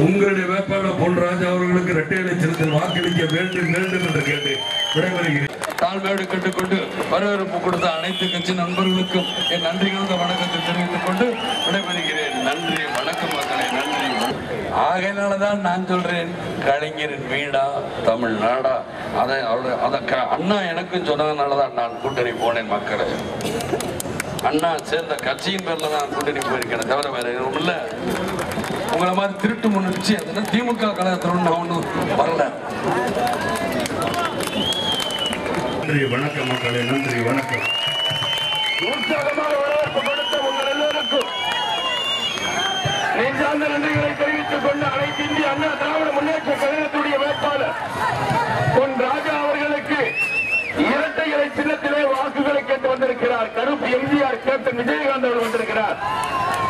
உங்களுடைய வேட்பாளர் பொன்ராஜ் அவர்களுக்கு இரட்டை இலை சின்னத்தில் வாக்களிக்க வேண்டும் வேண்டும் என்று கேட்டு விடைபெறுகிறேன். தாழ்மையோடு கேட்டுக்கொண்டு வரவேற்பு கொடுத்த அனைத்து கட்சி நண்பர்களுக்கும் என் நன்றி கலந்த வணக்கத்தை தெரிவித்துக் கொண்டு விடைபெறுகிறேன். நன்றி, வணக்கம் மக்களே, நன்றி. ஆகையினாலதான் நான் சொல்றேன், கலைஞரின் வீடா தமிழ்நாடா, அதை அண்ணா எனக்கும் சொன்னதுனாலதான் நான் கூட்டணி போனேன். மக்களை அண்ணா சேர்ந்த கட்சியின் பேர்ல தான் கூட்டணி போயிருக்கேன், தவிர வேற எதுவும் இல்லை. உங்களை மாதிரி திருட்டு முன்னிச்சு அதுனா திமுக கழகத்தில் நான் ஒன்றும் வரல. நன்றி, வணக்கம் மக்களே, நன்றி, வணக்கம். உற்சாகமாக வரவேற்பு கொடுத்த உங்கள் எல்லோருக்கும் நெஞ்சார்ந்த நன்றிகளை தெரிவித்துக் கொண்டு அனைத்து இந்திய அண்ணா திராவிட முன்னேற்ற கழகத்துடைய வேட்பாளர் பொன் ராஜா அவர்களுக்கு இரட்டை இலை சின்னத்திலே வாக்குகளை கேட்டு வந்திருக்கிறார். கருப்பு எம்ஜிஆர் கேப்டன் விஜயகாந்த் அவர்கள் வந்திருக்கிறார்.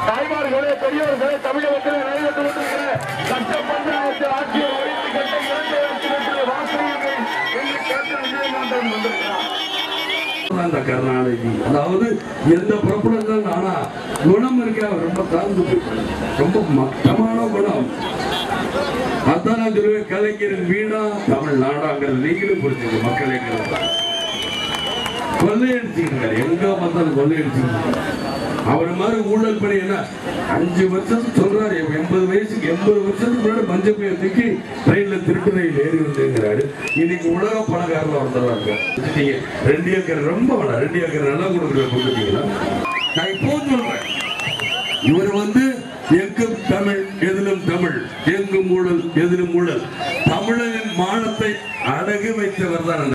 தாய்மார்களே, பெரியோர்களே, தமிழகத்தில் நடைபெற்று வந்திருக்கிற சட்ட பஞ்சாயத்து ஆட்சியை ஒழித்து கட்ட இரட்டை இலை சின்னத்திலே வாக்குகள் என்று கேப்டன் விஜயகாந்த் அவர்கள் வந்திருக்கிறார். கருணாநிதி அதாவது எந்த புறப்படம், ஆனா குணம் இருக்க ரொம்ப தாழ்ந்து, ரொம்ப மட்டமான குணம். அதான் நான் சொல்லுவேன், கலைஞரின் வீணா தமிழ்நாடாங்கிறது நீங்களும் புரிஞ்சுங்க மக்களே. கொள்ளையடிச்சுங்க, எங்க பார்த்தாலும் கொள்ளையடிச்சுங்க. அவர் மாதிரி ஊழல் பண்ணி என்ன 5 வருஷம் சொல்றாரு, 80 வயசுக்கு 80 வருஷத்துக்கு முன்னாடி மஞ்சள் பையன் தூக்கி ட்ரெயின்ல திருட்டு ரயில் ஏறி வந்துங்கிறாரு. இன்னைக்கு உலக பணக்காரல ஒருத்தராங்க. 2 ஏக்கர் ரொம்ப வேணாம், 2 ஏக்கர் நல்லா கொடுக்குற கொடுத்தீங்கன்னா நான் இப்போ சொல்றேன். இவர் எங்கும் தமிழ் எதிலும் தமிழ், எங்கும் ஊழல் எதிலும் ஊழல், தமிழரின் மானத்தை அடகு வைத்தவர் தான்.